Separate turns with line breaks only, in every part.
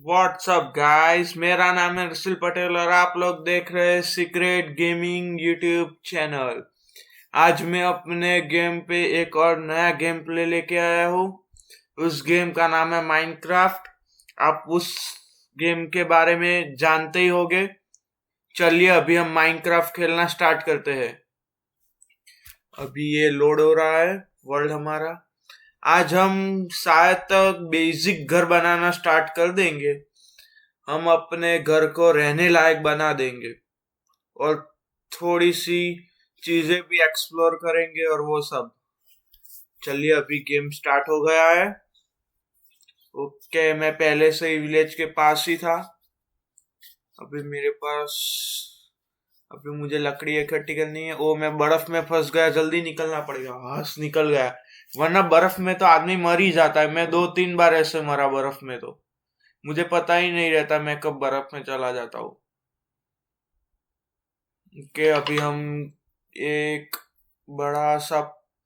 WhatsApp guys, मेरा नाम है रसिल पटेल और आप लोग देख रहे हैं सीक्रेट गेमिंग यूट्यूब चैनल। आज मैं अपने गेम पे एक और नया गेम प्ले लेके आया हूँ। उस गेम का नाम है माइनक्राफ्ट। आप उस गेम के बारे में जानते ही होंगे। चलिए अभी हम माइनक्राफ्ट खेलना स्टार्ट करते हैं। अभी ये लोड हो रहा है वर्ल्ड हमारा। आज हम शायद तक बेसिक घर बनाना स्टार्ट कर देंगे। हम अपने घर को रहने लायक बना देंगे और थोड़ी सी चीजें भी एक्सप्लोर करेंगे और वो सब। चलिए अभी गेम स्टार्ट हो गया है। ओके, मैं पहले से ही विलेज के पास ही था। अभी मेरे पास अभी मुझे लकड़ी इकट्ठी करनी है। ओ, मैं बर्फ में फंस गया, जल्दी निकलना पड़ेगा। बस निकल गया, वरना बर्फ में तो आदमी मर ही जाता है। मैं 2-3 बार ऐसे मरा बर्फ में, तो मुझे पता ही नहीं रहता मैं कब बर्फ में चला जाता हूँ। के अभी हम एक बड़ा सा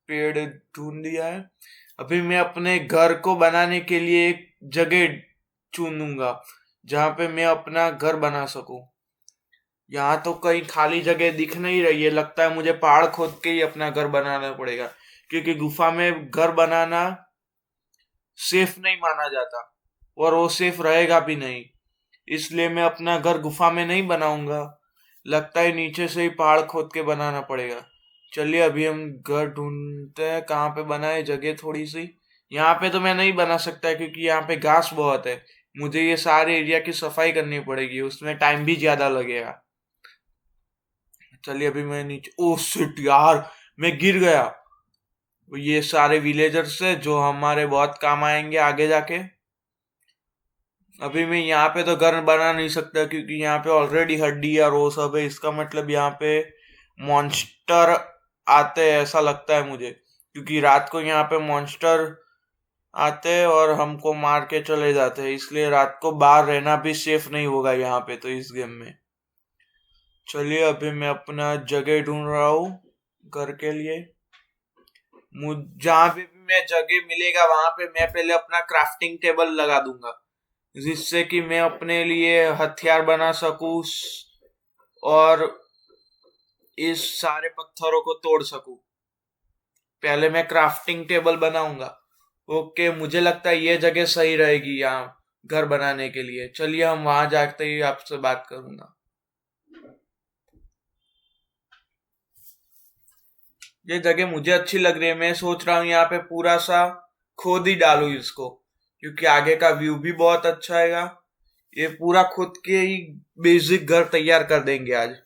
पेड़ ढूंढ लिया है। अभी मैं अपने घर को बनाने के लिए एक जगह चुनूंगा जहां पे मैं अपना घर बना सकूं। यहाँ तो कहीं खाली जगह दिख नहीं रही है। लगता है मुझे पहाड़ खोद के ही अपना घर बनाना पड़ेगा, क्योंकि गुफा में घर बनाना सेफ नहीं माना जाता और वो सेफ रहेगा भी नहीं। इसलिए मैं अपना घर गुफा में नहीं बनाऊंगा। लगता है नीचे से ही पहाड़ खोद के बनाना पड़ेगा। चलिए अभी हम घर ढूंढते हैं कहाँ पे बनाए जगह थोड़ी सी। यहाँ पे तो मैं नहीं बना सकता क्योंकि यहाँ पे घास बहुत है। मुझे ये सारे एरिया की सफाई करनी पड़ेगी, उसमें टाइम भी ज्यादा लगेगा। चलिए अभी मैं नीचे, ओ शिट यार, मैं गिर गया। ये सारे विलेजर्स है जो हमारे बहुत काम आएंगे आगे जाके। अभी मैं यहाँ पे तो घर बना नहीं सकता क्योंकि यहाँ पे ऑलरेडी हड्डी और वो सब है। इसका मतलब यहाँ पे मॉन्स्टर आते हैं ऐसा लगता है मुझे, क्योंकि रात को यहाँ पे मॉन्स्टर आते हैं और हमको मार के चले जाते हैं। इसलिए रात को बाहर रहना भी सेफ नहीं होगा यहाँ पे तो इस गेम में। चलिए अभी मैं अपना जगह ढूंढ रहा हूँ घर के लिए। मुझ जहाँ पे भी मैं जगह मिलेगा वहां पे मैं पहले अपना क्राफ्टिंग टेबल लगा दूंगा, जिससे कि मैं अपने लिए हथियार बना सकूं और इस सारे पत्थरों को तोड़ सकूं। पहले मैं क्राफ्टिंग टेबल बनाऊंगा। ओके, मुझे लगता है ये जगह सही रहेगी यहाँ घर बनाने के लिए। चलिए हम वहां जाते ही आपसे बात करूंगा। ये जगह मुझे अच्छी लग रही है। मैं सोच रहा हूँ यहाँ पे पूरा सा खोद ही डालू इसको, क्योंकि आगे का व्यू भी बहुत अच्छा आएगा। ये पूरा खुद के ही बेसिक घर तैयार कर देंगे आज।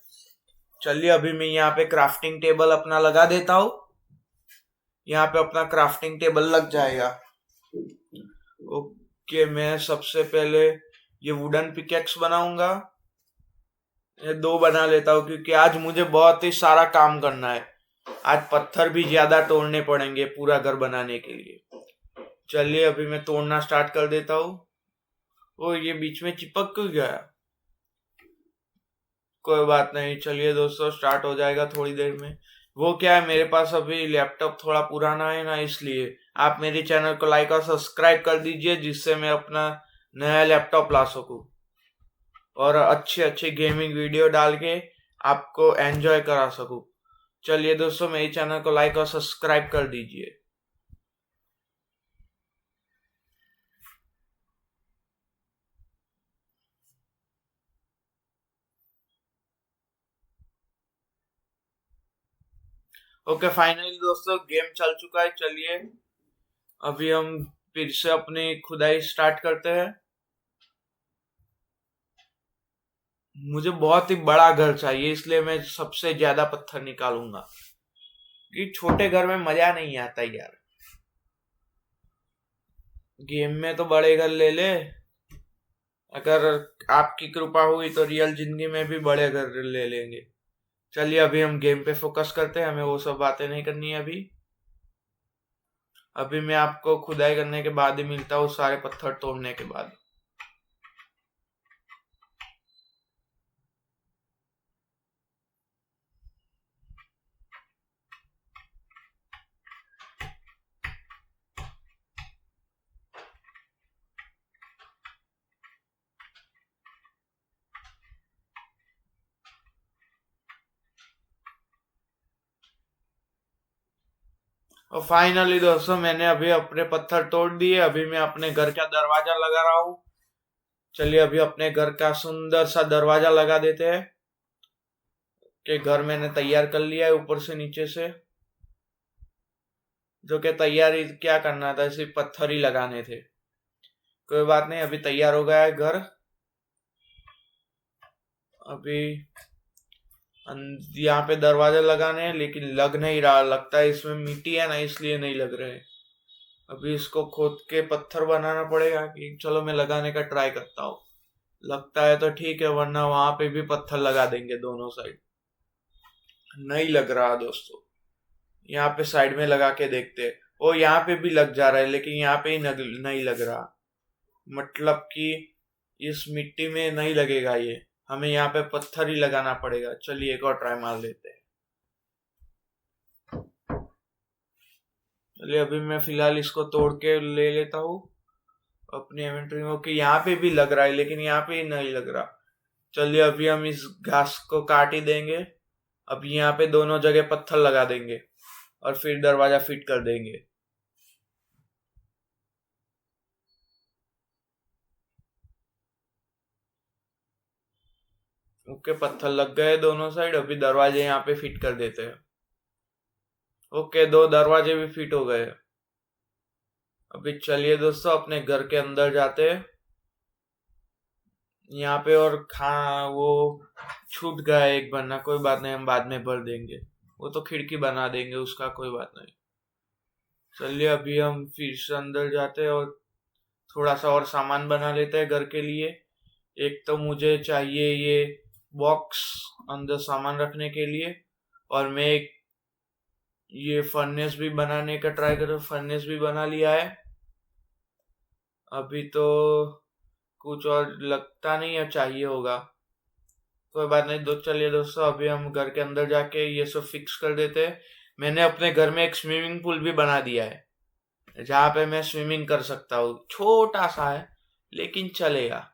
चलिए अभी मैं यहाँ पे क्राफ्टिंग टेबल अपना लगा देता हूँ। यहाँ पे अपना क्राफ्टिंग टेबल लग जाएगा। ओके, मैं सबसे पहले ये वुडन पिकेक्स बनाऊंगा। ये 2 बना लेता हूँ क्योंकि आज मुझे बहुत ही सारा काम करना है। आज पत्थर भी ज्यादा तोड़ने पड़ेंगे पूरा घर बनाने के लिए। चलिए अभी मैं तोड़ना स्टार्ट कर देता हूँ। ओ, ये बीच में चिपक क्यों गया? कोई बात नहीं, चलिए दोस्तों स्टार्ट हो जाएगा थोड़ी देर में। वो क्या है, मेरे पास अभी लैपटॉप थोड़ा पुराना है ना, इसलिए आप मेरे चैनल को लाइक और सब्सक्राइब कर दीजिए, जिससे मैं अपना नया लैपटॉप ला सकूं और अच्छी अच्छी गेमिंग वीडियो डाल के आपको एंजॉय करा सकूं। चलिए दोस्तों मेरे चैनल को लाइक और सब्सक्राइब कर दीजिए। ओके, फाइनली दोस्तों गेम चल चुका है। चलिए अभी हम फिर से अपनी खुदाई स्टार्ट करते हैं। मुझे बहुत ही बड़ा घर चाहिए, इसलिए मैं सबसे ज्यादा पत्थर निकालूंगा, कि छोटे घर में मजा नहीं आता यार। गेम में तो बड़े घर ले ले। अगर आपकी कृपा हुई तो रियल जिंदगी में भी बड़े घर ले लेंगे। चलिए अभी हम गेम पे फोकस करते हैं, हमें वो सब बातें नहीं करनी है अभी। अभी मैं आपको खुदाई करने के बाद ही मिलता हूँ, सारे पत्थर तोड़ने के बाद। और फाइनली दोस्तों मैंने अभी अपने पत्थर तोड़ दिए। अभी मैं अपने घर का दरवाजा लगा रहा हूँ। चलिए अभी अपने घर का सुंदर सा दरवाजा लगा देते हैं। कि घर मैंने तैयार कर लिया है ऊपर से नीचे से। जो कि तैयारी क्या करना था, सिर्फ पत्थर ही लगाने थे। कोई बात नहीं, अभी तैयार हो गया है घर। अभी यहाँ पे दरवाजा लगाने हैं, लेकिन लग नहीं रहा। लगता है इसमें मिट्टी है ना, इसलिए नहीं लग रहे। अभी इसको खोद के पत्थर बनाना पड़ेगा। कि चलो मैं लगाने का ट्राई करता हूँ। लगता है तो ठीक है, वरना वहां पे भी पत्थर लगा देंगे दोनों साइड। नहीं लग रहा दोस्तों। यहाँ पे साइड में लगा के देखते हैं। ओ यहाँ पे भी लग जा रहा है, लेकिन यहाँ पे ही नहीं लग रहा। मतलब कि इस मिट्टी में नहीं लगेगा ये। हमें यहाँ पे पत्थर ही लगाना पड़ेगा। चलिए एक और ट्राई मार लेते हैं। चलिए अभी मैं फिलहाल इसको तोड़ के ले लेता हूँ अपनी इन्वेंटरी में। कि यहाँ पे भी लग रहा है, लेकिन यहाँ पे ही नहीं लग रहा। चलिए अभी हम इस घास को काट ही देंगे। अब यहाँ पे दोनों जगह पत्थर लगा देंगे और फिर दरवाजा फिट कर देंगे। ओके, पत्थर लग गए दोनों साइड। अभी दरवाजे यहाँ पे फिट कर देते हैं। ओके, दो दरवाजे भी फिट हो गए। अभी चलिए दोस्तों अपने घर के अंदर जाते हैं। यहाँ पे और वो छूट गया एक बनना। कोई बात नहीं, हम बाद में भर देंगे। वो तो खिड़की बना देंगे, उसका कोई बात नहीं। चलिए अभी हम फिर से अंदर जाते हैं और थोड़ा सा और सामान बना लेते हैं घर के लिए। एक तो मुझे चाहिए ये बॉक्स अंदर सामान रखने के लिए। और मैं एक ये फर्नेस भी बनाने का ट्राई करूँ। फर्नेस भी बना लिया है। अभी तो कुछ और लगता नहीं है चाहिए होगा। कोई बात नहीं चलिए दोस्तों अभी हम घर के अंदर जाके ये सब फिक्स कर देते हैं। मैंने अपने घर में एक स्विमिंग पूल भी बना दिया है, जहाँ पे मैं स्विमिंग कर सकता हूँ। छोटा सा है लेकिन चलेगा।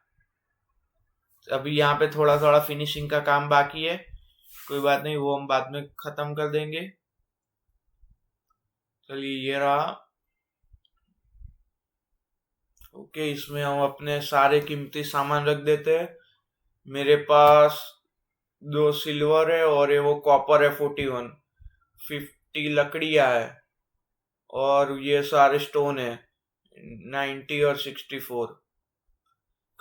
अभी यहाँ पे थोड़ा थोड़ा फिनिशिंग का काम बाकी है। कोई बात नहीं, वो हम बाद में खत्म कर देंगे। चलिए ये रहा। ओके, इसमें हम अपने सारे कीमती सामान रख देते हैं। मेरे पास 2 सिल्वर है और ये वो कॉपर है 41। 50 लकड़ियां है और ये सारे स्टोन है 90 और 64।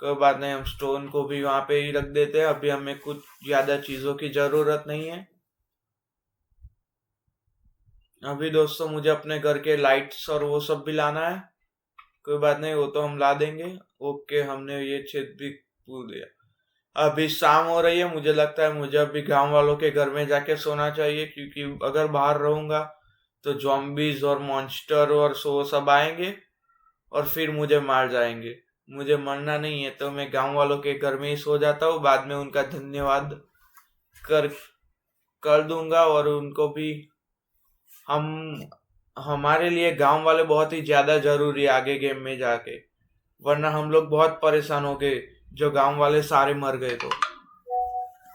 कोई बात नहीं, हम स्टोन को भी वहां पे ही रख देते हैं। अभी हमें कुछ ज्यादा चीजों की जरूरत नहीं है। अभी दोस्तों मुझे अपने घर के लाइट्स और वो सब भी लाना है। कोई बात नहीं, वो तो हम ला देंगे। ओके, हमने ये छेद भी पूर दिया। अभी शाम हो रही है। मुझे लगता है मुझे अभी गांव वालों के घर में जाके सोना चाहिए, क्योंकि अगर बाहर रहूंगा तो जॉम्बीज और मॉन्स्टर और सो सब आएंगे और फिर मुझे मार जाएंगे। मुझे मरना नहीं है, तो मैं गांव वालों के घर में ही सो जाता हूँ। बाद में उनका धन्यवाद कर कर दूंगा। और उनको भी हम हमारे लिए गांव वाले बहुत ही ज्यादा जरूरी है आगे गेम में जाके। वरना हम लोग बहुत परेशान हो गए जो गांव वाले सारे मर गए। तो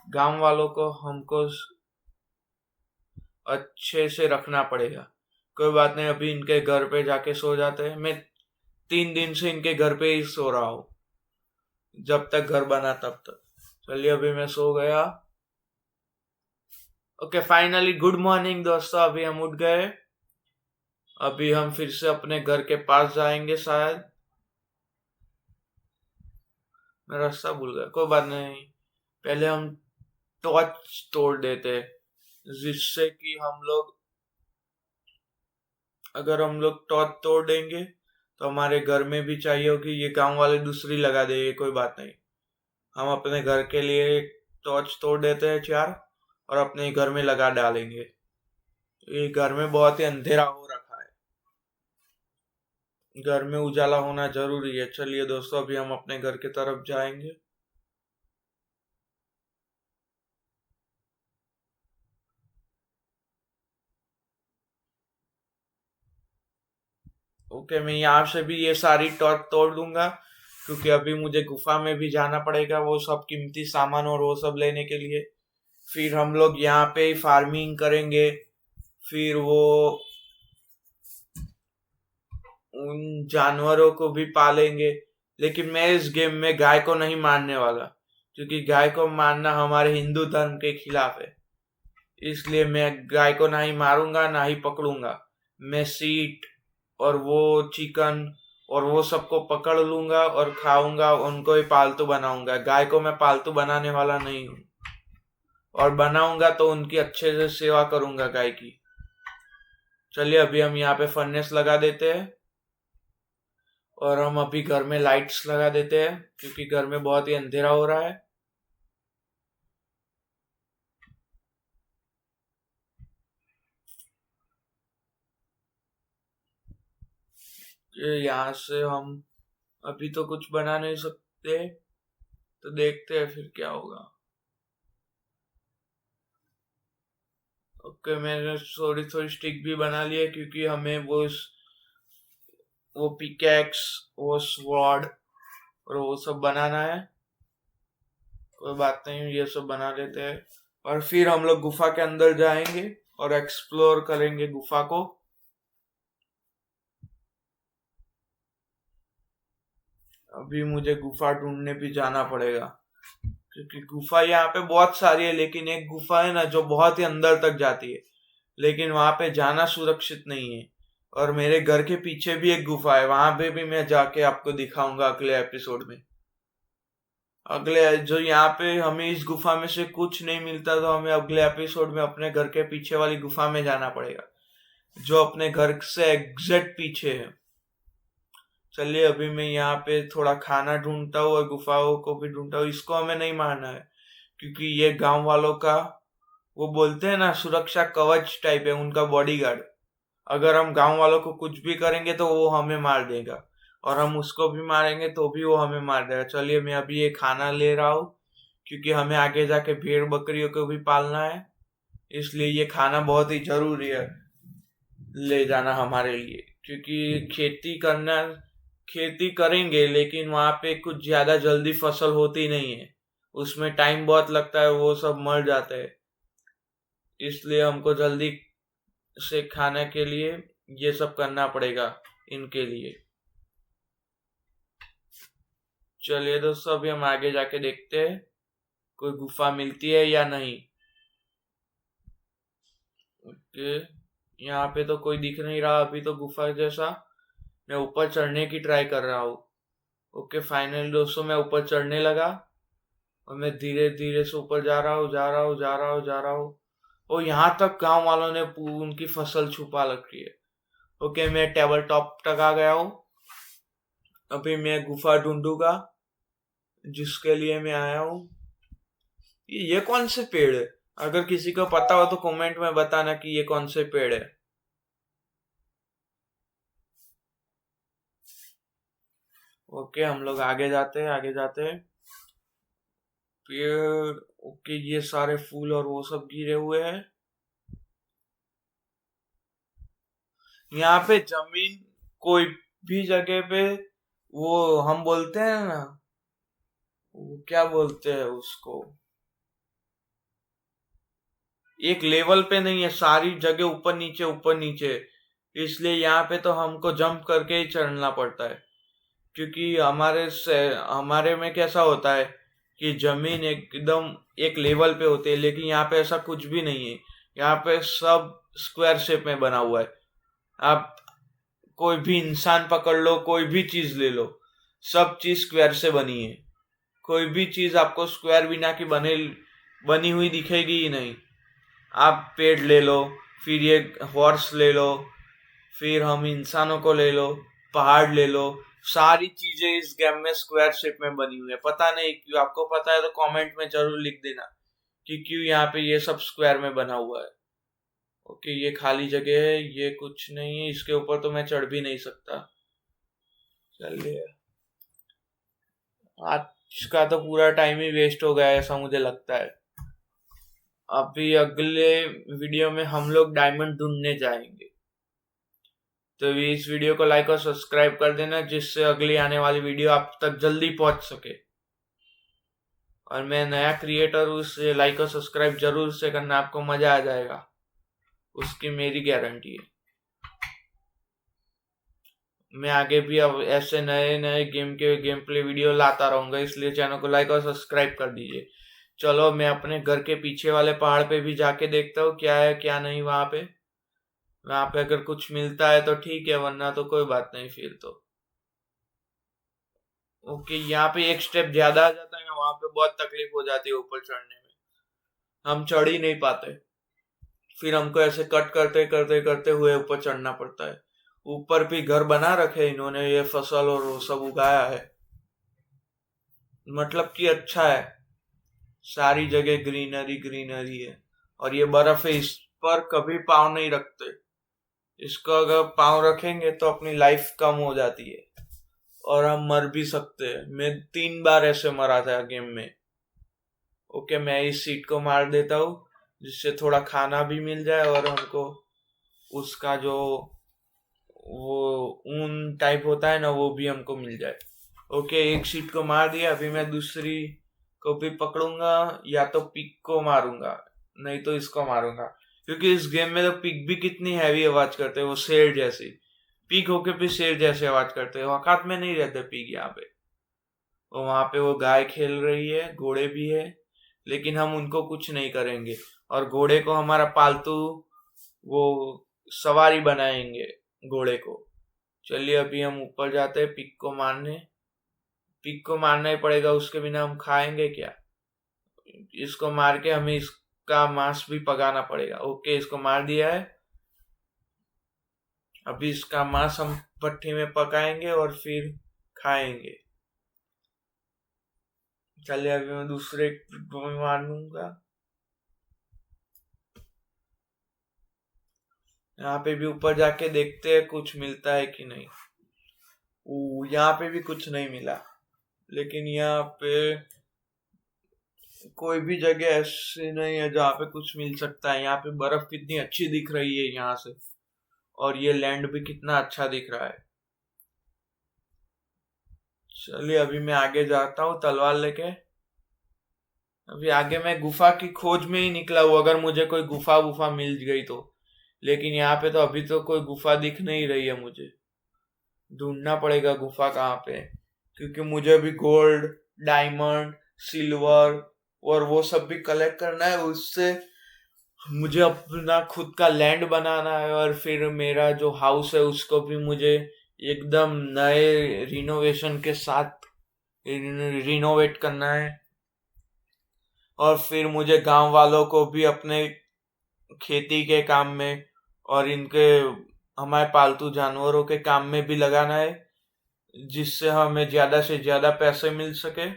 गांव वालों को हमको अच्छे से रखना पड़ेगा। कोई बात नहीं, अभी इनके घर पे जाके सो जाते हैं। मैं 3 दिन से इनके घर पे ही सो रहा हूँ, जब तक घर बना तब तक। चलिए अभी मैं सो गया। ओके, फाइनली गुड मॉर्निंग दोस्तों। अभी हम उठ गए। अभी हम फिर से अपने घर के पास जाएंगे शायद। मैं रास्ता भूल गया। कोई बात नहीं, पहले हम टॉर्च तोड़ देते, जिससे कि हम लोग अगर हम लोग टॉर्च तोड़ देंगे तो हमारे घर में भी चाहिए होगी। ये गांव वाले दूसरी लगा देंगे। कोई बात नहीं, हम अपने घर के लिए टॉर्च तोड़ देते हैं 4 और अपने घर में लगा डालेंगे। ये घर में बहुत ही अंधेरा हो रखा है। घर में उजाला होना जरूरी है। चलिए दोस्तों अभी हम अपने घर की तरफ जाएंगे। ओके, मैं यहाँ से भी ये सारी टॉर्च तोड़ दूंगा, क्योंकि अभी मुझे गुफा में भी जाना पड़ेगा वो सब कीमती सामान और वो सब लेने के लिए। फिर हम लोग यहाँ पे ही फार्मिंग करेंगे। फिर वो उन जानवरों को भी पालेंगे। लेकिन मैं इस गेम में गाय को नहीं मारने वाला, क्योंकि गाय को मारना हमारे हिंदू धर्म के खिलाफ है। इसलिए मैं गाय को नहीं मारूंगा, ना ही पकड़ूंगा। मैं सीट और वो चिकन और वो सबको पकड़ लूंगा और खाऊंगा, उनको ही पालतू बनाऊंगा। गाय को मैं पालतू बनाने वाला नहीं हूँ, और बनाऊंगा तो उनकी अच्छे से सेवा करूंगा गाय की। चलिए अभी हम यहाँ पे फर्नेस लगा देते हैं, और हम अभी घर में लाइट्स लगा देते हैं, क्योंकि घर में बहुत ही अंधेरा हो रहा है। यहाँ से हम अभी तो कुछ बना नहीं सकते, तो देखते हैं फिर क्या होगा। ओके, मैंने थोड़ी थोड़ी स्टिक भी बना ली है, क्योंकि हमें वो पिकैक्स, वो स्वॉर्ड और वो सब बनाना है। कोई बात नहीं, ये सब बना लेते हैं, और फिर हम लोग गुफा के अंदर जाएंगे और एक्सप्लोर करेंगे गुफा को। अभी मुझे गुफा ढूंढने भी जाना पड़ेगा, क्योंकि गुफा यहाँ पे बहुत सारी है, लेकिन एक गुफा है ना जो बहुत ही अंदर तक जाती है, लेकिन वहां पे जाना सुरक्षित नहीं है। और मेरे घर के पीछे भी एक गुफा है, वहां पे भी मैं जाके आपको दिखाऊंगा अगले एपिसोड में। अगले जो यहाँ पे हमें इस गुफा में से कुछ नहीं मिलता, तो हमें अगले एपिसोड में अपने घर के पीछे वाली गुफा में जाना पड़ेगा, जो अपने घर से एग्जैक्ट पीछे है। चलिए अभी मैं यहाँ पे थोड़ा खाना ढूंढता हूँ और गुफाओं को भी ढूंढता हूँ। इसको हमें नहीं मारना है, क्योंकि ये गांव वालों का, वो बोलते हैं ना, सुरक्षा कवच टाइप है, उनका बॉडीगार्ड। अगर हम गांव वालों को कुछ भी करेंगे तो वो हमें मार देगा, और हम उसको भी मारेंगे तो भी वो हमें मार देगा। चलिए मैं अभी ये खाना ले रहा हूँ, क्योंकि हमें आगे जाके भेड़ बकरियों को भी पालना है, इसलिए ये खाना बहुत ही जरूरी है ले जाना हमारे लिए। क्योंकि खेती करेंगे, लेकिन वहां पे कुछ ज्यादा जल्दी फसल होती नहीं है, उसमें टाइम बहुत लगता है, वो सब मर जाते हैं। इसलिए हमको जल्दी से खाने के लिए ये सब करना पड़ेगा इनके लिए। चलिए दोस्तों अभी हम आगे जाके देखते हैं कोई गुफा मिलती है या नहीं। ओके, यहाँ पे तो कोई दिख नहीं रहा अभी तो गुफा जैसा। मैं ऊपर चढ़ने की ट्राई कर रहा हूँ। ओके फाइनली दोस्तों मैं ऊपर चढ़ने लगा, और मैं धीरे धीरे से ऊपर जा रहा हूँ, जा रहा हूँ, जा रहा हूँ, जा रहा हूँ। और यहाँ तक गांव वालों ने उनकी फसल छुपा रखी है। ओके मैं टेबल टॉप तक आ गया हूँ। अभी मैं गुफा ढूंढूंगा जिसके लिए मैं आया हूँ। ये कौन से पेड़ है? अगर किसी को पता हो तो कमेंट में बताना कि ये कौन से पेड़ है। ओके हम लोग आगे जाते हैं, आगे जाते हैं। पेड़, ओके ये सारे फूल और वो सब गिरे हुए हैं। यहाँ पे जमीन कोई भी जगह पे, वो हम बोलते हैं ना, वो क्या बोलते हैं उसको, एक लेवल पे नहीं है, सारी जगह ऊपर नीचे ऊपर नीचे। इसलिए यहाँ पे तो हमको जंप करके ही चढ़ना पड़ता है, क्योंकि हमारे में कैसा होता है कि जमीन एकदम एक लेवल पे होती है, लेकिन यहाँ पे ऐसा कुछ भी नहीं है। यहाँ पे सब स्क्वायर शेप में बना हुआ है। आप कोई भी इंसान पकड़ लो, कोई भी चीज ले लो, सब चीज स्क्वायर से बनी है। कोई भी चीज आपको स्क्वायर बिना की बनी हुई दिखेगी ही नहीं। आप पेड़ ले लो, फिर ये हॉर्स ले लो, फिर हम इंसानों को ले लो, पहाड़ ले लो, सारी चीजें इस गेम में स्क्वायर शेप में बनी हुई है। पता नहीं क्यों, आपको पता है तो कमेंट में जरूर लिख देना कि क्यों यहाँ पे ये सब स्क्वायर में बना हुआ है। ओके ये खाली जगह है, ये कुछ नहीं है, इसके ऊपर तो मैं चढ़ भी नहीं सकता। चलिए आज का तो पूरा टाइम ही वेस्ट हो गया ऐसा मुझे लगता है। अभी अगले वीडियो में हम लोग डायमंड ढूंढने जाएंगे, तो इस वीडियो को लाइक और सब्सक्राइब कर देना, जिससे अगली आने वाली वीडियो आप तक जल्दी पहुंच सके। और मैं नया क्रिएटर हूँ, इससे लाइक और सब्सक्राइब जरूर से करना, आपको मजा आ जाएगा, उसकी मेरी गारंटी है। मैं आगे भी अब ऐसे नए नए गेम प्ले वीडियो लाता रहूंगा, इसलिए चैनल को लाइक और सब्सक्राइब कर दीजिए। चलो मैं अपने घर के पीछे वाले पहाड़ पे भी जाके देखता हूँ क्या है क्या नहीं वहां पे। वहां पे अगर कुछ मिलता है तो ठीक है, वरना तो कोई बात नहीं फिर तो। ओके, यहाँ पे एक स्टेप ज्यादा आ जाता है ना, वहां पे बहुत तकलीफ हो जाती है ऊपर चढ़ने में, हम चढ़ ही नहीं पाते। फिर हमको ऐसे कट करते करते करते हुए ऊपर चढ़ना पड़ता है। ऊपर भी घर बना रखे इन्होंने, ये फसल और वो सब उगाया है, मतलब कि अच्छा है। सारी जगह ग्रीनरी ग्रीनरी है। और ये बर्फ है, इस पर कभी पाँव नहीं रखते। इसको अगर पाँव रखेंगे तो अपनी लाइफ कम हो जाती है और हम मर भी सकते हैं। मैं 3 बार ऐसे मरा था गेम में। ओके, मैं इस सीट को मार देता हूँ जिससे थोड़ा खाना भी मिल जाए और हमको उसका जो वो ऊन टाइप होता है ना, वो भी हमको मिल जाए। ओके, एक सीट को मार दिया। अभी मैं दूसरी को भी पकड़ूंगा, या तो पिक को मारूंगा, नहीं तो इसको मारूंगा। क्योंकि इस गेम में तो पिक भी कितनी हैवी आवाज करते हैं, वो शेर जैसी। पिक होके भी शेर जैसे आवाज करते हैं, औकात में नहीं रहते पिक यहाँ पे। वो वहां पे वो गाय खेल रही है, घोड़े भी है, लेकिन हम उनको कुछ नहीं करेंगे। और घोड़े को हमारा पालतू वो सवारी बनाएंगे घोड़े को। चलिए अभी हम ऊपर जाते हैं पिक को मारने। पिक को मारना ही पड़ेगा, उसके बिना हम खाएंगे क्या। इसको मार के हमें इसका मांस भी पकाना पड़ेगा। ओके, इसको मार दिया है। अभी इसका मांस हम भट्टी में पकाएंगे और फिर खाएंगे। चलिए अभी मैं दूसरे को भी मार लूंगा। यहाँ पे भी ऊपर जाके देखते हैं कुछ मिलता है कि नहीं। यहाँ पे भी कुछ नहीं मिला, लेकिन यहाँ पे कोई भी जगह ऐसी नहीं है जहाँ पे कुछ मिल सकता है। यहाँ पे बर्फ कितनी अच्छी दिख रही है यहाँ से, और ये लैंड भी कितना अच्छा दिख रहा है। चलिए अभी मैं आगे जाता हूँ तलवार लेके। अभी आगे मैं गुफा की खोज में ही निकला हूँ, अगर मुझे कोई गुफा वुफा मिल गई तो। लेकिन यहाँ पे तो अभी तो कोई गुफा दिख नहीं रही है, मुझे ढूंढना पड़ेगा गुफा कहाँ पे। क्योंकि मुझे अभी गोल्ड, डायमंड, सिल्वर और वो सब भी कलेक्ट करना है। उससे मुझे अपना खुद का लैंड बनाना है, और फिर मेरा जो हाउस है उसको भी मुझे एकदम नए रिनोवेशन के साथ रिनोवेट करना है। और फिर मुझे गांव वालों को भी अपने खेती के काम में और इनके हमारे पालतू जानवरों के काम में भी लगाना है, जिससे हमें ज्यादा से ज्यादा पैसे मिल सके।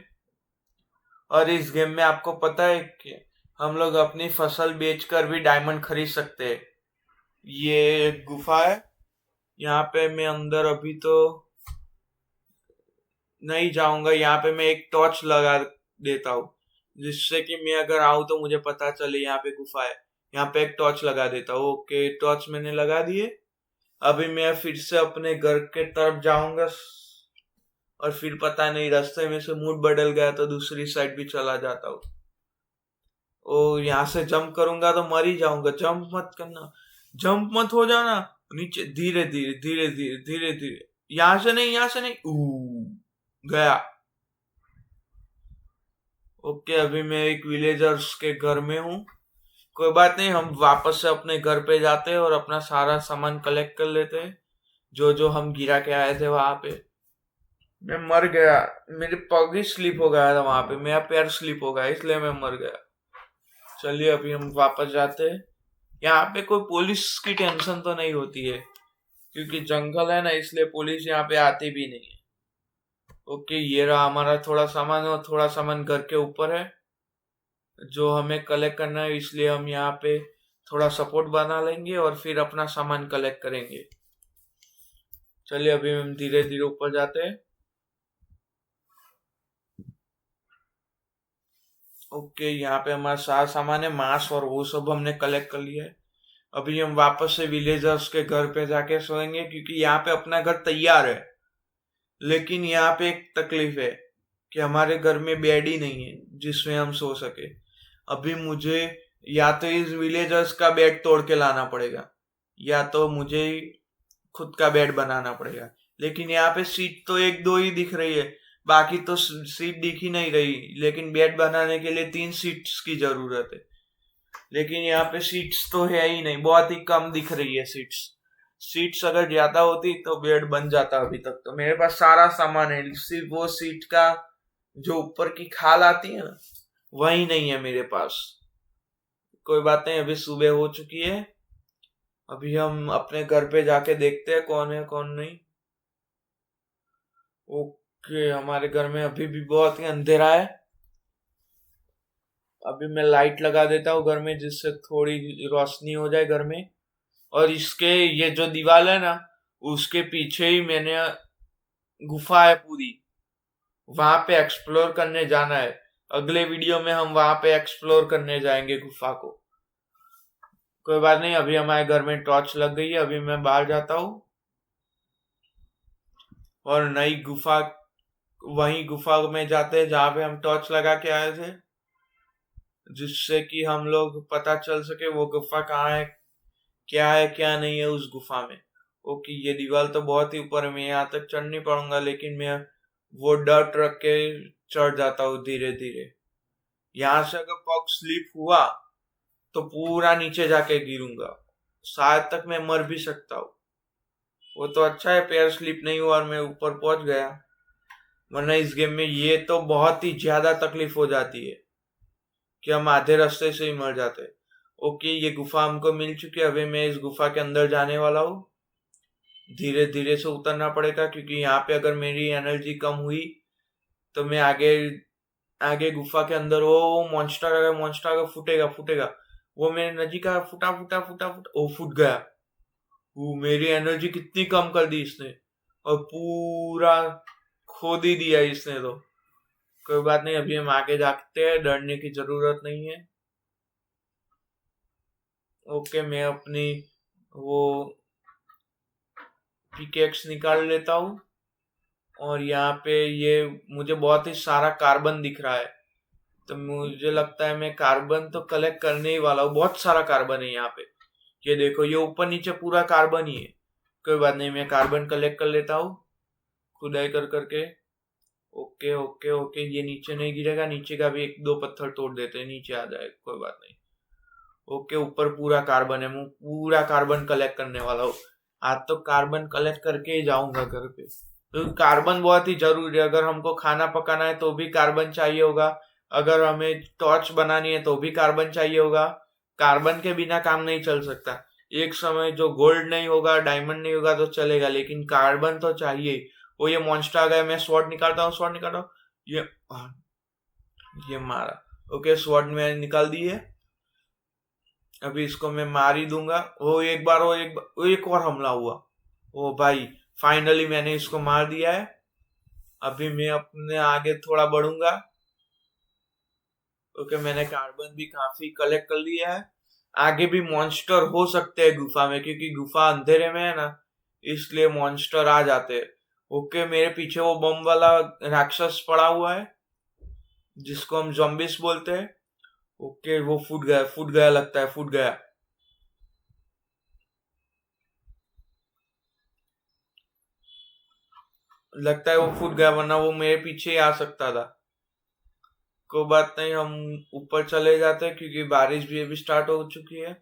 और इस गेम में आपको पता है कि हम लोग अपनी फसल बेचकर भी डायमंड खरीद सकते हैं। ये एक गुफा है, यहाँ पे मैं अंदर अभी तो नहीं जाऊंगा। यहाँ पे मैं एक टॉर्च लगा देता हूँ, जिससे कि मैं अगर आऊं तो मुझे पता चले यहाँ पे गुफा है। यहाँ पे एक टॉर्च लगा देता हूँ। ओके, टॉर्च मैंने लगा दिए। अभी मैं फिर से अपने घर के तरफ जाऊंगा, और फिर पता नहीं रास्ते में से मूड बदल गया तो दूसरी साइड भी चला जाता हूँ। ओ, यहाँ से जंप करूंगा तो मर ही जाऊंगा। जंप मत करना, जंप मत हो जाना। नीचे धीरे धीरे धीरे धीरे धीरे धीरे, यहाँ से नहीं, यहाँ से नहीं। गया। ओके, अभी मैं एक विलेजर्स के घर में हूँ। कोई बात नहीं, हम वापस से अपने घर पे जाते हैं और अपना सारा सामान कलेक्ट कर लेते हैं, जो जो हम गिरा के आए थे वहां पे। मैं मर गया, मेरे पग ही स्लिप हो गया था वहां पे, मेरा पैर स्लिप हो गया, इसलिए मैं मर गया। चलिए अभी हम वापस जाते हैं। यहाँ पे कोई पुलिस की टेंशन तो नहीं होती है, क्योंकि जंगल है ना, इसलिए पुलिस यहाँ पे आती भी नहीं है। ओके, ये रहा हमारा थोड़ा सामान, और थोड़ा सामान घर के ऊपर है जो हमें कलेक्ट करना है, इसलिए हम यहाँ पे थोड़ा सपोर्ट बना लेंगे और फिर अपना सामान कलेक्ट करेंगे। चलिए अभी हम धीरे धीरे ऊपर जाते हैं। ओके, यहाँ पे हमारा सारा सामान है, मांस और वो सब हमने कलेक्ट कर लिया है। अभी हम वापस से विलेजर्स के घर पे जाके सोएंगे, क्योंकि यहाँ पे अपना घर तैयार है। लेकिन यहाँ पे एक तकलीफ है कि हमारे घर में बेड ही नहीं है जिसमें हम सो सके। अभी मुझे या तो इस विलेजर्स का बेड तोड़ के लाना पड़ेगा, या तो मुझे खुद का बेड बनाना पड़ेगा। लेकिन यहाँ पे सीट तो एक दो ही दिख रही है, बाकी तो सीट दिख ही नहीं रही। लेकिन बेड बनाने के लिए 3 सीट्स की जरूरत है, लेकिन यहाँ पे सीट्स तो है ही नहीं, बहुत ही कम दिख रही है सीट्स। सीट्स अगर ज्यादा होती तो बेड बन जाता अभी तक। तो मेरे पास सारा सामान है, सिर्फ वो सीट का जो ऊपर की खाल आती है ना, वही नहीं है मेरे पास। कोई बात नहीं, अभी सुबह हो चुकी है। अभी हम अपने घर पे जाके देखते हैं कौन है कौन नहीं। ओके, हमारे घर में अभी भी बहुत ही अंधेरा है। अभी मैं लाइट लगा देता हूँ घर में, जिससे थोड़ी रोशनी हो जाए घर में। और इसके ये जो दीवार है ना, उसके पीछे ही मैंने गुफा है पूरी, वहां पे एक्सप्लोर करने जाना है। अगले वीडियो में हम वहां पे एक्सप्लोर करने जाएंगे गुफा को। कोई बात नहीं, अभी हमारे घर में टॉर्च लग गई है। अभी मैं बाहर जाता हूँ और नई गुफा, वही गुफा में जाते हैं जहां पे हम टॉर्च लगा के आए थे, जिससे कि हम लोग पता चल सके वो गुफा कहाँ है क्या नहीं है उस गुफा में। ओके, ये दीवार तो बहुत ही ऊपर है, मैं यहाँ तक चढ़ नहीं पाऊंगा, लेकिन मैं वो डर्ट रख के चढ़ जाता हूँ धीरे धीरे। यहाँ से अगर पग स्लिप हुआ तो पूरा नीचे जाके गिरूंगा, शायद तक मैं मर भी सकता हूँ। वो तो अच्छा है पैर स्लिप नहीं हुआ और मैं ऊपर पहुंच गया, वरना इस गेम में ये तो बहुत ही ज्यादा तकलीफ हो जाती है कि हम आधे रास्ते से ही मर जाते हैं। ओके, ये गुफा हमको मिल चुकी है। अभी मैं इस गुफा के अंदर जाने वाला हूँ। धीरे धीरे से उतरना पड़ेगा, क्योंकि यहाँ पे अगर मेरी एनर्जी कम हुई तो मैं आगे आगे गुफा के अंदर, वो मॉन्स्टर अगर फूटेगा फूटेगा। वो मेरे नजीक का फूटा फूटा फूटा फूटा, ओ फूट गया। वो मेरी एनर्जी कितनी कम कर दी इसने, और पूरा खो ही दिया इसने तो। कोई बात नहीं, अभी हम आगे जाते हैं, डरने की जरूरत नहीं है। ओके, मैं अपनी वो पिकेक्स निकाल लेता हूँ। और यहाँ पे ये मुझे बहुत ही सारा कार्बन दिख रहा है, तो मुझे लगता है मैं कार्बन तो कलेक्ट करने ही वाला हूँ। बहुत सारा कार्बन है यहाँ पे, ये देखो, ये ऊपर नीचे पूरा कार्बन ही है। कोई बात नहीं, मैं कार्बन कलेक्ट कर लेता हूँ खुदाई कर करके। ओके ओके ओके, ये नीचे नहीं गिरेगा, नीचे का भी एक दो पत्थर तोड़ देते हैं, नीचे आ जाए, कोई बात नहीं। ओके, ऊपर पूरा कार्बन है, मैं पूरा कार्बन कलेक्ट करने वाला हूँ। आज तो कार्बन कलेक्ट करके ही जाऊंगा घर पे, तो कार्बन बहुत ही जरूरी है। अगर हमको खाना पकाना है तो भी कार्बन चाहिए होगा, अगर हमें टॉर्च बनानी है तो भी कार्बन चाहिए होगा। कार्बन के बिना काम नहीं चल सकता। एक समय जो गोल्ड नहीं होगा, डायमंड नहीं होगा तो चलेगा, लेकिन कार्बन तो चाहिए। वो ये मॉन्स्टर आ गया, मैं स्वॉर्ड निकालता हूँ, स्वॉर्ड निकालता हूँ। ये मारा। ओके, स्वॉर्ड में निकाल दी है। अभी इसको मैं मार ही दूंगा। वो एक और हमला हुआ। ओ भाई, फाइनली मैंने इसको मार दिया है। अभी मैं अपने आगे थोड़ा बढ़ूंगा। ओके, मैंने कार्बन भी काफी कलेक्ट कर लिया है। आगे भी मॉन्स्टर हो सकते हैं गुफा में, क्योंकि गुफा अंधेरे में है ना, इसलिए मॉन्स्टर आ जाते हैं। ओके, मेरे पीछे वो बम वाला राक्षस पड़ा हुआ है, जिसको हम ज़ॉम्बिस बोलते हैं। ओके, वो फूट गया लगता है, फूट गया। लगता है वो फूट गया, वरना वो मेरे पीछे ही आ सकता था। कोई बात नहीं, हम ऊपर चले जाते हैं, क्योंकि बारिश भी अभी स्टार्ट हो चुकी है।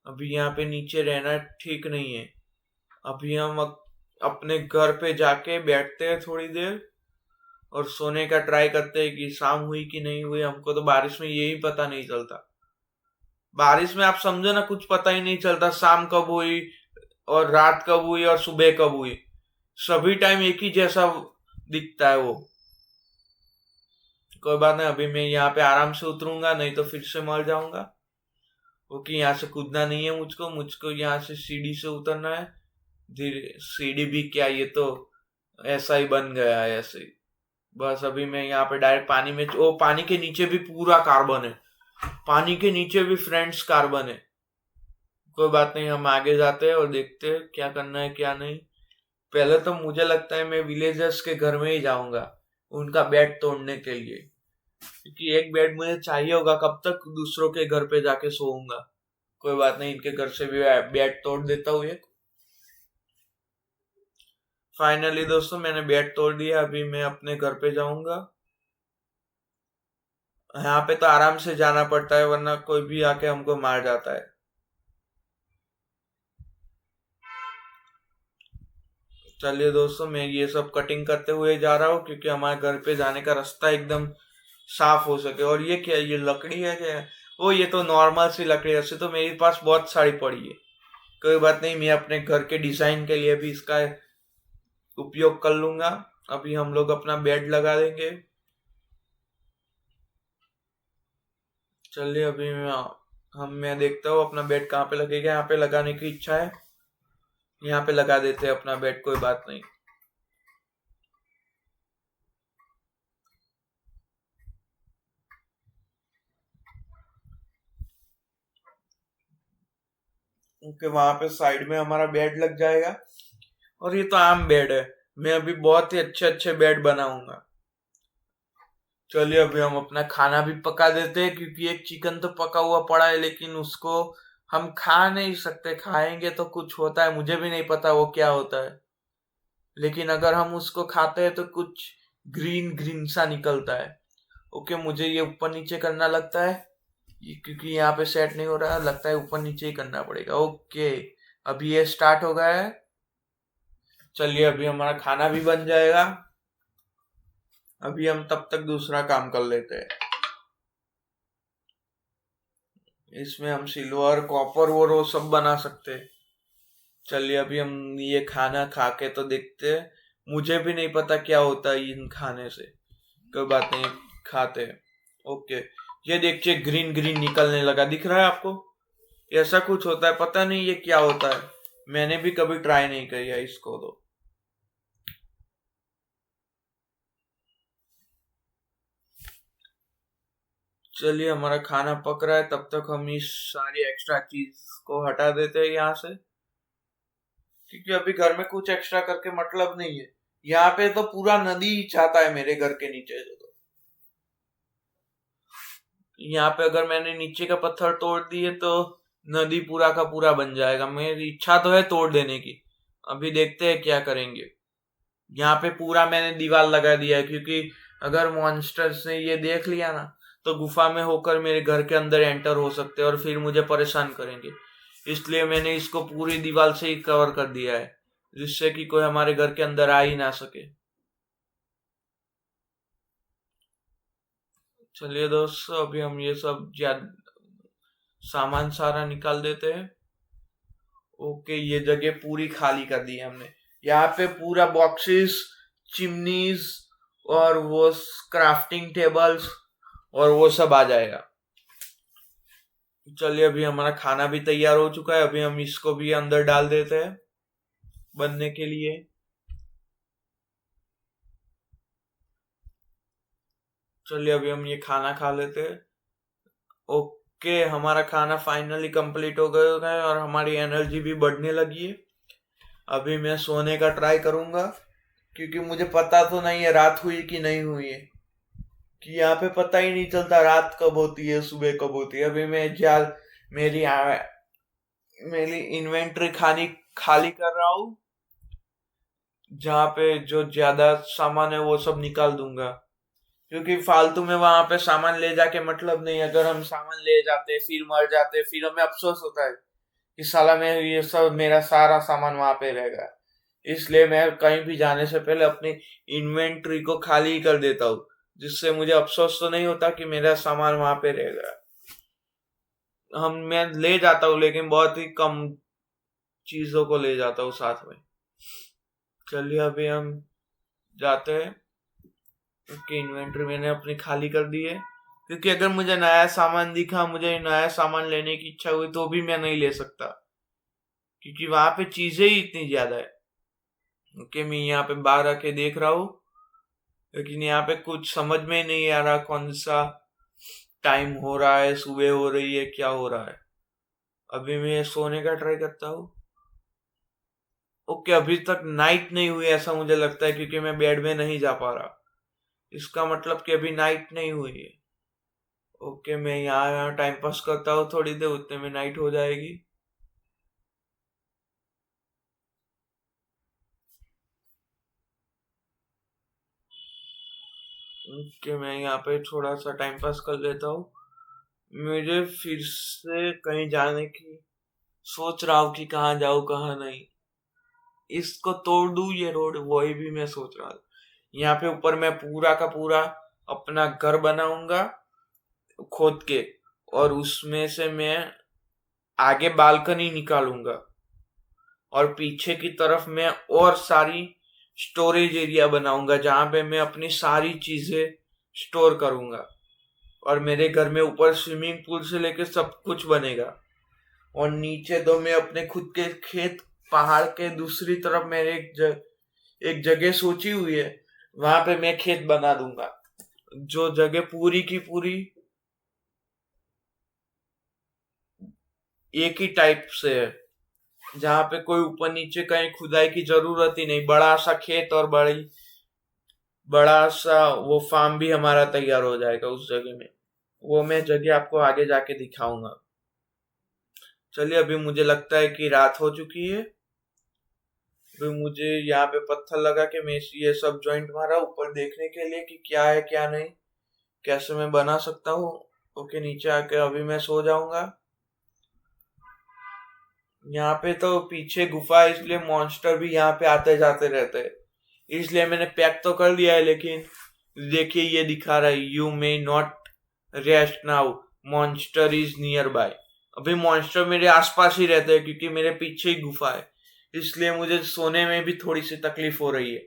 अभी यहाँ पे नीचे रहना ठीक नहीं है। अभी हम अपने घर पे जाके बैठते हैं थोड़ी देर, और सोने का ट्राई करते हैं कि शाम हुई कि नहीं हुई। हमको तो बारिश में यही पता नहीं चलता। बारिश में आप समझो ना, कुछ पता ही नहीं चलता शाम कब हुई और रात कब हुई और सुबह कब हुई। सभी टाइम एक ही जैसा दिखता है वो। कोई बात नहीं, अभी मैं यहाँ पे आराम से उतरूंगा, नहीं तो फिर से मर जाऊंगा। क्योंकि यहाँ से कूदना नहीं है मुझको, यहाँ से सीढ़ी से उतरना है। धीरे, सीढ़ी भी क्या, ये तो ऐसा ही बन गया है ऐसे ही। बस अभी मैं यहाँ पे डायरेक्ट पानी में, ओ पानी के नीचे भी पूरा कार्बन है, पानी के नीचे भी फ्रेंड्स कार्बन है। कोई बात नहीं, हम आगे जाते हैं और देखते हैं क्या करना है क्या नहीं। पहले तो मुझे लगता है मैं विलेजर्स के घर में ही जाऊंगा उनका बेड तोड़ने के लिए, क्योंकि एक बेड मुझे चाहिए होगा, कब तक दूसरों के घर पे जाके सोऊंगा। कोई बात नहीं, इनके घर से भी बेड तोड़ देता हूँ एक। फाइनली दोस्तों मैंने बेड तोड़ दिया। अभी मैं अपने घर पे जाऊंगा। यहाँ पे तो आराम से जाना पड़ता है वरना कोई भी आके हमको मार जाता है। चलिए दोस्तों मैं ये सब कटिंग करते हुए जा रहा हूँ क्योंकि हमारे घर पे जाने का रास्ता एकदम साफ हो सके। और ये क्या है? ये लकड़ी है क्या है? ओ ये तो नॉर्मल सी लकड़ी है। ऐसे तो मेरे पास बहुत सारी पड़ी है। कोई बात नहीं, मैं अपने घर के डिजाइन के लिए भी इसका उपयोग कर लूंगा। अभी हम लोग अपना बेड लगा देंगे। चलिए अभी मैं देखता हूँ अपना बेड कहाँ पे लगेगा। यहाँ पे लगाने की इच्छा है। यहाँ पे लगा देते हैं अपना बेड, कोई बात नहीं। ओके, वहां पे साइड में हमारा बेड लग जाएगा। और ये तो आम बेड है। मैं अभी बहुत ही अच्छे अच्छे बेड बनाऊंगा। चलिए अभी हम अपना खाना भी पका देते हैं क्योंकि एक चिकन तो पका हुआ पड़ा है लेकिन उसको हम खा नहीं सकते। खाएंगे तो कुछ होता है, मुझे भी नहीं पता वो क्या होता है। लेकिन अगर हम उसको खाते हैं तो कुछ ग्रीन ग्रीन सा निकलता है। ओके, मुझे ये ऊपर नीचे करना लगता है क्योंकि यहाँ पे सेट नहीं हो रहा। लगता है ऊपर नीचे ही करना पड़ेगा। ओके, अभी ये स्टार्ट हो गया है। चलिए अभी हमारा खाना भी बन जाएगा। अभी हम तब तक दूसरा काम कर लेते हैं। इसमें हम सिल्वर कॉपर और वो सब बना सकते हैं। चलिए अभी हम ये खाना खा के तो देखते हैं। मुझे भी नहीं पता क्या होता है इन खाने से। कोई बात नहीं, खाते हैं। ओके, ये देखिए ग्रीन ग्रीन निकलने लगा, दिख रहा है आपको? ऐसा कुछ होता है, पता नहीं ये क्या होता है। मैंने भी कभी ट्राई नहीं किया इसको तो। चलिए हमारा खाना पक रहा है, तब तक हम इस सारी एक्स्ट्रा चीज को हटा देते हैं यहाँ से क्योंकि अभी घर में कुछ एक्स्ट्रा करके मतलब नहीं है। यहाँ पे तो पूरा नदी ही चाहता है मेरे घर के नीचे से। तो यहाँ पे अगर मैंने नीचे का पत्थर तोड़ दिए तो नदी पूरा का पूरा बन जाएगा। मेरी इच्छा तो है तोड़ देने की। अभी देखते हैं क्या करेंगे। यहाँ पे पूरा मैंने दीवार लगा दिया है क्योंकि अगर मॉन्स्टर्स ने ये देख लिया ना तो गुफा में होकर मेरे घर के अंदर एंटर हो सकते हैं और फिर मुझे परेशान करेंगे। इसलिए मैंने इसको पूरी दीवार से ही कवर कर दिया है जिससे कि कोई हमारे घर के अंदर आ ही ना सके। चलिए दोस्तों अभी हम ये सब सामान सारा निकाल देते हैं। ओके, ये जगह पूरी खाली कर दी है हमने। यहाँ पे पूरा बॉक्सेस, चिमनीज और वो क्राफ्टिंग टेबल्स और वो सब आ जाएगा। चलिए अभी हमारा खाना भी तैयार हो चुका है। अभी हम इसको भी अंदर डाल देते हैं बनने के लिए। चलिए अभी हम ये खाना खा लेते हैं। ओके, हमारा खाना फाइनली कंप्लीट हो गया है और हमारी एनर्जी भी बढ़ने लगी है। अभी मैं सोने का ट्राई करूंगा क्योंकि मुझे पता तो नहीं है रात हुई कि नहीं हुई है। कि यहाँ पे पता ही नहीं चलता रात कब होती है सुबह कब होती है। अभी मैं मेरी मेरी इन्वेंट्री खाली खाली कर रहा हूँ। जहाँ पे जो ज्यादा सामान है वो सब निकाल दूंगा क्योंकि फालतू में वहां पे सामान ले जाके मतलब नहीं। अगर हम सामान ले जाते फिर मर जाते फिर हमें अफसोस होता है कि साला मैं ये सब मेरा सारा सामान वहां पे रहेगा। इसलिए मैं कहीं भी जाने से पहले अपनी इन्वेंट्री को खाली ही कर देता हूँ जिससे मुझे अफसोस तो नहीं होता कि मेरा सामान वहां पे रहेगा। मैं ले जाता हूँ लेकिन बहुत ही कम चीजों को ले जाता हूँ साथ में। चलिए अभी हम जाते हैं। उसकी इन्वेंटरी मैंने अपनी खाली कर दी है क्योंकि अगर मुझे नया सामान दिखा, मुझे नया सामान लेने की इच्छा हुई तो भी मैं नहीं ले सकता क्योंकि वहां पे चीजें ही इतनी ज्यादा है। ओके, मैं यहाँ पे बाहर आके देख रहा हूँ लेकिन यहाँ पे कुछ समझ में नहीं आ रहा कौन सा टाइम हो रहा है, सुबह हो रही है, क्या हो रहा है। अभी मैं सोने का ट्राई करता हूँ। ओके, अभी तक नाइट नहीं हुई ऐसा मुझे लगता है क्योंकि मैं बेड में नहीं जा पा रहा। इसका मतलब कि अभी नाइट नहीं हुई है। ओके, मैं यहाँ टाइम पास करता हूँ थोड़ी देर, उतने में नाइट हो जाएगी। कि मैं यहाँ पे थोड़ा सा टाइम पास कर लेता हूँ। मुझे फिर से कहीं जाने की सोच रहा हूँ कि कहाँ जाऊँ कहाँ नहीं। इसको तोड़ दूँ ये रोड, वही भी मैं सोच रहा हूँ। यहाँ पे ऊपर मैं पूरा का पूरा अपना घर बनाऊंगा खोद के, और उसमें से मैं आगे बालकनी निकालूंगा, और पीछे की तरफ मैं और सारी स्टोरेज एरिया बनाऊंगा जहां पे मैं अपनी सारी चीजें स्टोर करूंगा। और मेरे घर में ऊपर स्विमिंग पूल से लेके सब कुछ बनेगा। और नीचे तो मैं अपने खुद के खेत, पहाड़ के दूसरी तरफ मेरे एक जगह सोची हुई है, वहां पे मैं खेत बना दूंगा। जो जगह पूरी की पूरी एक ही टाइप से है, जहाँ पे कोई ऊपर नीचे कहीं खुदाई की जरूरत ही नहीं। बड़ा सा खेत और बड़ा सा वो फार्म भी हमारा तैयार हो जाएगा उस जगह में। वो मैं जगह आपको आगे जाके दिखाऊंगा। चलिए, अभी मुझे लगता है कि रात हो चुकी है। अभी मुझे यहाँ पे पत्थर लगा के मैं ये सब जॉइंट मारा ऊपर देखने के लिए कि क्या है क्या नहीं, कैसे मैं बना सकता हूँ। ओके, नीचे आके अभी मैं सो जाऊंगा। यहाँ पे तो पीछे गुफा है, इसलिए मॉन्स्टर भी यहाँ पे आते जाते रहते हैं। इसलिए मैंने पैक तो कर दिया है, लेकिन देखिए ये दिखा रहा है, you may not rest now, monster is near by. अभी मॉन्स्टर मेरे आसपास ही रहते हैं क्योंकि मेरे पीछे ही गुफा है, इसलिए मुझे सोने में भी थोड़ी सी तकलीफ हो रही है।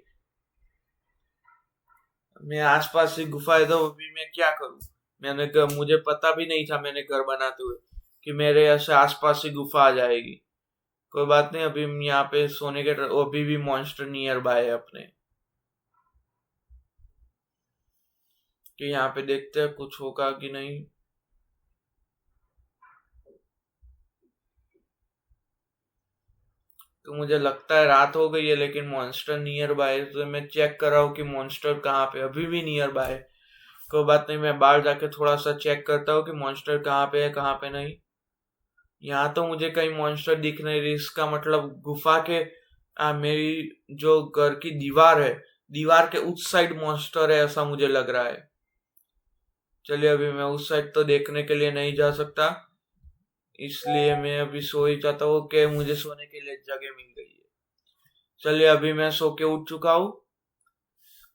मैं आसपास ही गुफा है तो अभी मैं क्या करूं। मुझे पता भी नहीं था मैंने घर बनाते हुए कि मेरे ऐसे आसपास ही गुफा आ जाएगी। कोई बात नहीं, अभी हम यहाँ पे सोने के अभी भी मॉन्स्टर नियर बाय है अपने, कि यहाँ पे देखते हैं कुछ होगा कि नहीं। तो मुझे लगता है रात हो गई है, लेकिन मॉन्स्टर नियर बाय, तो मैं चेक कर रहा हूँ कि मॉन्स्टर कहाँ पे, अभी भी नियर बाय है। कोई बात नहीं, मैं बाहर जाके थोड़ा सा चेक करता हूँ कि मॉन्स्टर कहाँ पे है कहाँ पे नहीं। यहाँ तो मुझे कहीं मॉन्स्टर दिख नहीं रही, इसका मतलब गुफा के मेरी जो घर की दीवार है, दीवार के उस साइड मॉन्स्टर है ऐसा मुझे लग रहा है। चलिए, अभी मैं उस साइड तो देखने के लिए नहीं जा सकता, इसलिए मैं अभी सो ही जाता हूँ कि मुझे सोने के लिए जगह मिल गई है। चलिए, अभी मैं सो के उठ चुका हूँ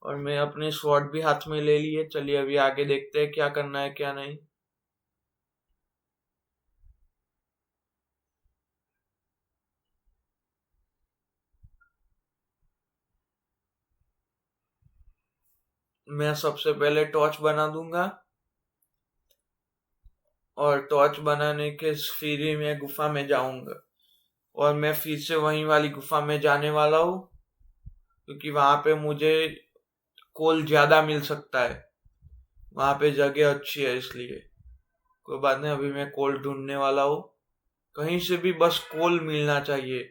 और मैं अपने स्वॉर्ड भी हाथ में ले लिए। चलिए, अभी आगे देखते हैं क्या करना है क्या नहीं। मैं सबसे पहले टॉर्च बना दूंगा, और टॉर्च बनाने के फिर ही मैं गुफा में जाऊंगा। और मैं फिर से वहीं वाली गुफा में जाने वाला हूँ, क्योंकि वहां पे मुझे कोल ज्यादा मिल सकता है, वहां पे जगह अच्छी है इसलिए। कोई बात नहीं, अभी मैं कोल ढूंढने वाला हूँ। कहीं से भी बस कोल मिलना चाहिए,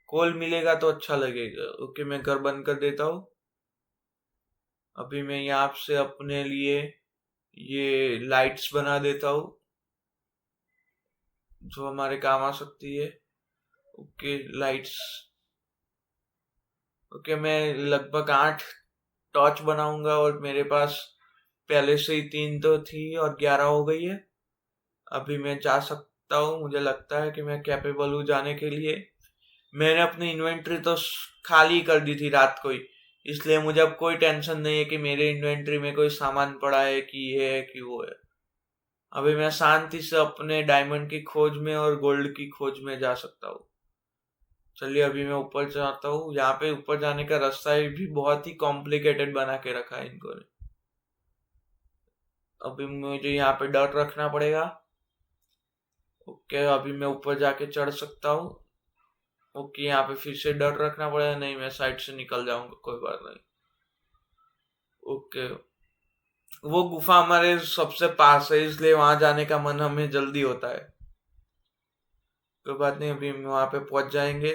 कोल मिलेगा तो अच्छा लगेगा। ओके, मैं घर बंद कर देता हूँ। अभी मैं यहाँ से अपने लिए ये लाइट्स बना देता हूँ जो हमारे काम आ सकती है। Okay, lights. ओके, मैं लगभग 8 टॉर्च बनाऊंगा, और मेरे पास पहले से ही 3 तो थी और 11 हो गई है। अभी मैं जा सकता हूँ, मुझे लगता है कि मैं कैपेबल हूँ जाने के लिए। मैंने अपनी इन्वेंट्री तो खाली कर दी थी रात को ही, इसलिए मुझे अब कोई टेंशन नहीं है कि मेरे इन्वेंट्री में कोई सामान पड़ा है कि ये है कि वो है। अभी मैं शांति से अपने डायमंड की खोज में और गोल्ड की खोज में जा सकता हूँ। चलिए, अभी मैं ऊपर जाता हूँ। यहाँ पे ऊपर जाने का रास्ता भी बहुत ही कॉम्प्लिकेटेड बना के रखा है इनको ने। अभी मुझे यहाँ पे डट रखना पड़ेगा। ओके, अभी मैं ऊपर जाके चढ़ सकता हूँ। ओके, यहाँ पे फिर से डट रखना पड़ेगा। नहीं, मैं साइड से निकल जाऊंगा, कोई बात नहीं। ओके, वो गुफा हमारे सबसे पास है, इसलिए वहां जाने का मन हमें जल्दी होता है। कोई बात नहीं, अभी हम वहां पे पहुंच जाएंगे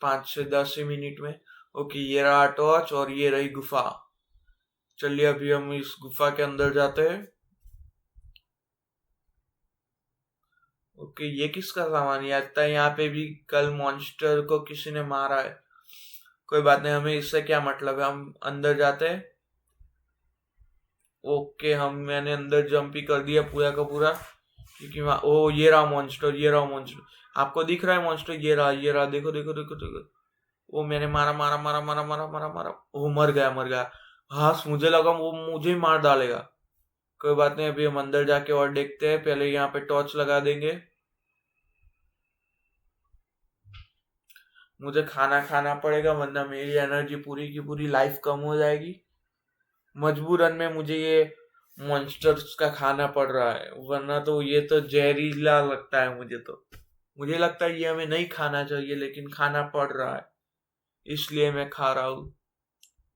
5 से 10 मिनट में। ओके, ये रहा टॉर्च और ये रही गुफा। चलिए, अभी हम इस गुफा के अंदर जाते हैं। ओके, ये किसका सामान है? लगता है यहाँ पे भी कल मॉन्स्टर को किसी ने मारा है। कोई बात नहीं, हमें इससे क्या मतलब है, हम अंदर जाते हैं। ओके, मैंने अंदर जंप ही कर दिया पूरा का पूरा, क्योंकि ओ ये रहा मॉन्स्टर, ये रहा मॉन्स्टर। आपको दिख रहा है मॉन्स्टर? ये रहा, ये रहा, देखो देखो देखो देखो। वो मैंने मारा मारा मारा मारा मारा मारा मारा, वो मर गया मर गया। हाँ, मुझे लगा वो मुझे ही मार डालेगा। कोई बात नहीं, अभी हम अंदर जाके और देखते हैं। पहले यहाँ पे टॉर्च लगा देंगे। मुझे खाना खाना पड़ेगा, वरना मेरी एनर्जी पूरी की पूरी लाइफ कम हो जाएगी। मजबूरन में मुझे ये मॉन्स्टर्स का खाना पड़ रहा है, वरना तो ये तो जहरीला लगता है मुझे। तो मुझे लगता है ये हमें नहीं खाना चाहिए, लेकिन खाना पड़ रहा है, इसलिए मैं खा रहा हूँ।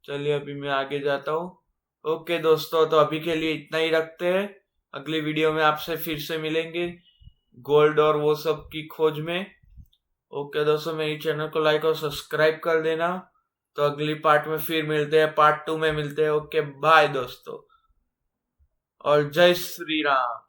चलिए अभी मैं आगे जाता हूँ। ओके दोस्तों, तो अभी के लिए इतना ही रखते हैं। अगली वीडियो में आपसे फिर से मिलेंगे गोल्ड और वो सब की खोज में। ओके दोस्तों, मेरी चैनल को लाइक और सब्सक्राइब कर देना। तो अगली पार्ट में फिर मिलते हैं, पार्ट 2 में मिलते हैं। ओके बाय दोस्तों, और जय श्री राम।